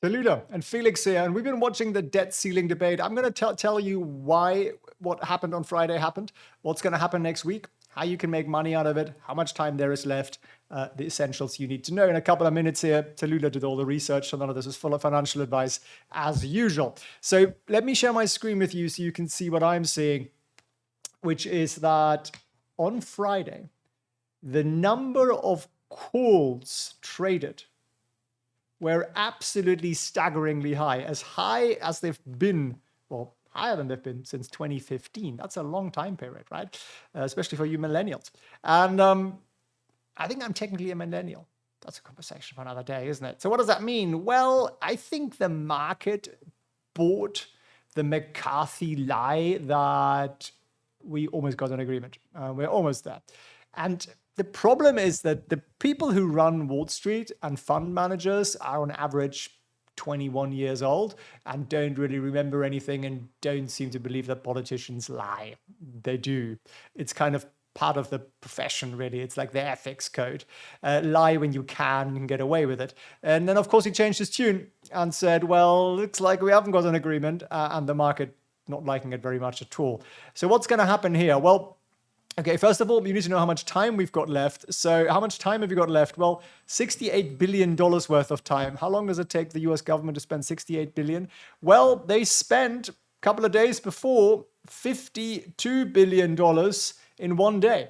Saluda and Felix here, and we've been watching the debt ceiling debate. I'm going to tell you why what happened on Friday happened, what's going to happen next week, how you can make money out of it, how much time there is left, the essentials you need to know. In a couple of minutes here, Tallulah did all the research, so none of this is full of financial advice as usual. So let me share my screen with you so you can see what I'm seeing, which is that on Friday, the number of calls traded were absolutely staggeringly high as they've been, well, higher than they've been since 2015. That's a long time period, right? Especially for you millennials. And I think I'm technically a millennial. That's a conversation for another day, isn't it? So what does that mean? Well, I think the market bought the McCarthy lie that we almost got an agreement. We're almost there. And the problem is that the people who run Wall Street and fund managers are on average 21 years old and don't really remember anything and don't seem to believe that politicians lie. They do. It's kind of part of the profession, really. It's like the ethics code. Lie when you can and get away with it. And then, of course, he changed his tune and said, well, looks like we haven't got an agreement, and the market not liking it very much at all. So what's going to happen here? Well, okay, first of all, you need to know how much time we've got left. So how much time have you got left? Well, $68 billion worth of time. How long does it take the US government to spend $68 billion? Well, they spent a couple of days before $52 billion in one day,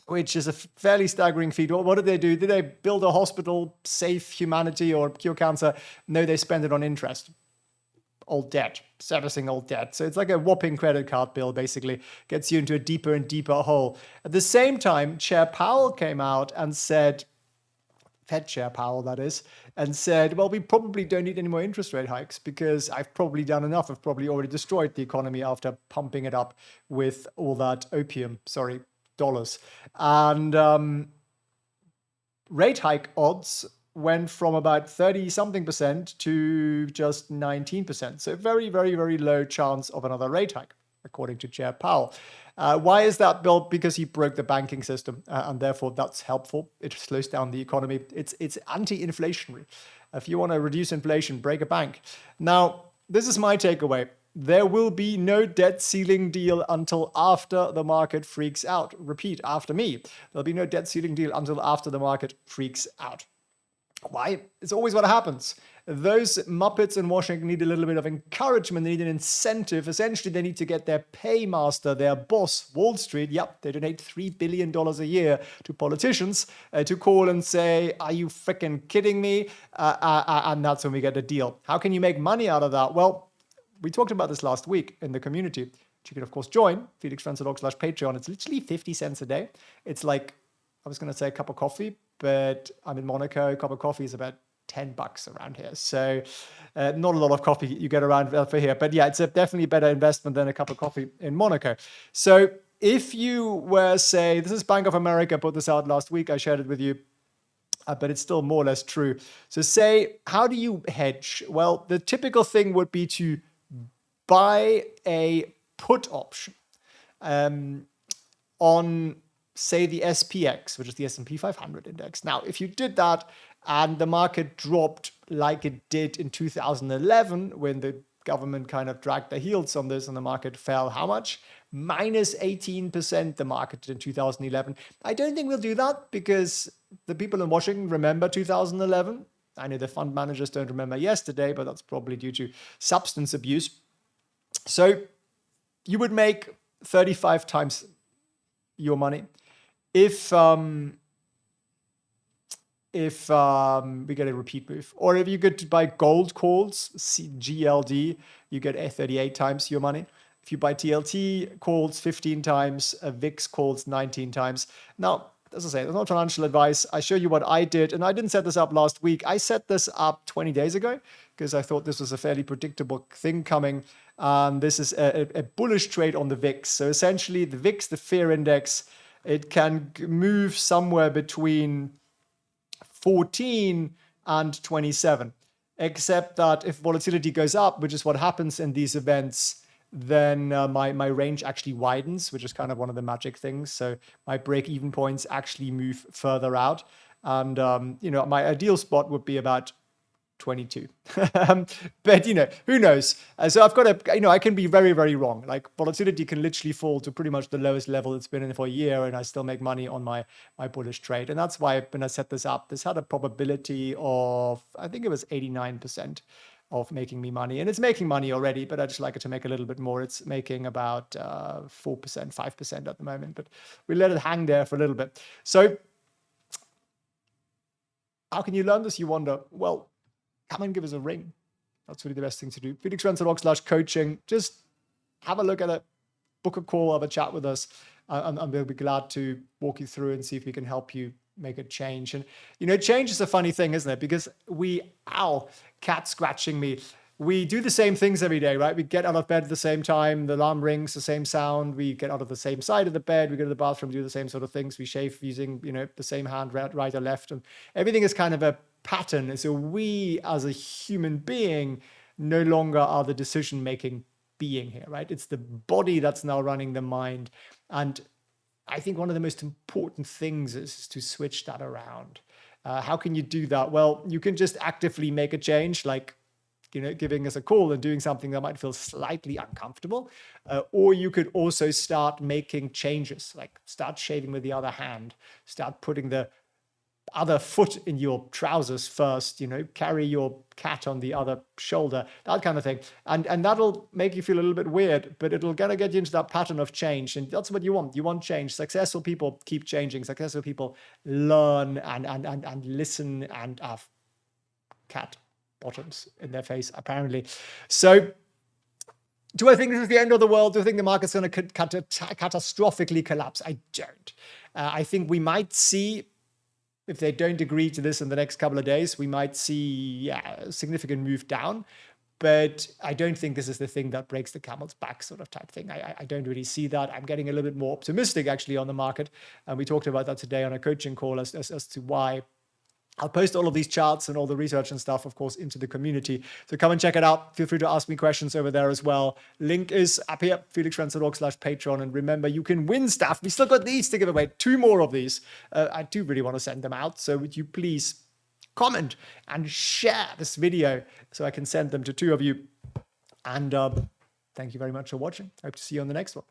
which is a fairly staggering feat. What did they do? Did they build a hospital, save humanity, or cure cancer? No, they spent it on interest. Old debt, servicing old debt. So it's like a whopping credit card bill, basically, gets you into a deeper and deeper hole. At the same time, Chair Powell came out and said, Fed Chair Powell, that is, and said, well, we probably don't need any more interest rate hikes because I've probably done enough. I've probably already destroyed the economy after pumping it up with all that dollars. And rate hike odds went from about 30-something% to just 19%. So very, very, very low chance of another rate hike, according to Chair Powell. Why is that, Bill? Because he broke the banking system, and therefore that's helpful. It slows down the economy. It's anti-inflationary. If you want to reduce inflation, break a bank. Now, this is my takeaway. There will be no debt ceiling deal until after the market freaks out. Repeat after me. There'll be no debt ceiling deal until after the market freaks out. Why? It's always what happens. Those Muppets in Washington need a little bit of encouragement. They need an incentive. Essentially, they need to get their paymaster, their boss, Wall Street. Yep, they donate $3 billion a year to politicians to call and say, are you freaking kidding me? And that's when we get a deal. How can you make money out of that? Well, we talked about this last week in the community. You can, of course, join felixfriends.org/Patreon. It's literally 50 cents a day. It's like, I was going to say a cup of coffee, but I'm in Monaco. A cup of coffee is about $10 around here. So not a lot of coffee you get around for here. But yeah, it's definitely a better investment than a cup of coffee in Monaco. So if you were, say, this is Bank of America, put this out last week. I shared it with you. But it's still more or less true. So say, how do you hedge? Well, the typical thing would be to buy a put option on, say, the SPX, which is the S&P 500 index. Now, if you did that and the market dropped like it did in 2011, when the government kind of dragged their heels on this and the market fell how much? Minus 18% the market did in 2011. I don't think we'll do that because the people in Washington remember 2011. I know the fund managers don't remember yesterday, but that's probably due to substance abuse. So you would make 35 times your money if we get a repeat move. Or if you could buy gold calls, GLD, you get 38 times your money. If you buy TLT calls 15 times, VIX calls 19 times. Now, as I say, there's no financial advice. I show you what I did, and I didn't set this up last week. I set this up 20 days ago because I thought this was a fairly predictable thing coming. This is a bullish trade on the VIX. So essentially, the VIX, the fear index, it can move somewhere between 14 and 27, except that if volatility goes up, which is what happens in these events, then my range actually widens, which is kind of one of the magic things. So my break-even points actually move further out. And, my ideal spot would be about 22. But, who knows? So I've got to, I can be very, very wrong. Like volatility can literally fall to pretty much the lowest level it's been in for a year, and I still make money on my bullish trade. And that's why when I set this up, this had a probability of, I think it was 89% of making me money. And it's making money already, but I just like it to make a little bit more. It's making about 4%, 5% at the moment, but we let it hang there for a little bit. So how can you learn this, you wonder? Well, come and give us a ring. That's really the best thing to do. felixrenzel.com/coaching. Just have a look at it, book a call, have a chat with us, and we'll be glad to walk you through and see if we can help you make a change. And, change is a funny thing, isn't it? Because cat scratching me. We do the same things every day, right? We get out of bed at the same time. The alarm rings, the same sound. We get out of the same side of the bed. We go to the bathroom, do the same sort of things. We shave using, the same hand, right or left. And everything is kind of a pattern. And so we, as a human being, no longer are the decision-making being here, right? It's the body that's now running the mind. And I think one of the most important things is to switch that around. How can you do that? Well, you can just actively make a change, like giving us a call and doing something that might feel slightly uncomfortable. Or you could also start making changes, like start shaving with the other hand, start putting the other foot in your trousers first, carry your cat on the other shoulder, that kind of thing. And that'll make you feel a little bit weird, but it'll kind of get you into that pattern of change. And that's what you want. You want change. Successful people keep changing. Successful people learn and listen and have cat bottoms in their face, apparently. So do I think this is the end of the world? Do I think the market's going to catastrophically collapse? I don't. I think we might see, if they don't agree to this in the next couple of days, we might see a significant move down. But I don't think this is the thing that breaks the camel's back sort of type thing. I don't really see that. I'm getting a little bit more optimistic actually on the market. And we talked about that today on a coaching call as to why. I'll post all of these charts and all the research and stuff, of course, into the community. So come and check it out. Feel free to ask me questions over there as well. Link is up here, felixrenzel.com/Patreon. And remember, you can win stuff. We still got these to give away, 2 more of these. I do really want to send them out. So would you please comment and share this video so I can send them to 2 of you. And thank you very much for watching. Hope to see you on the next one.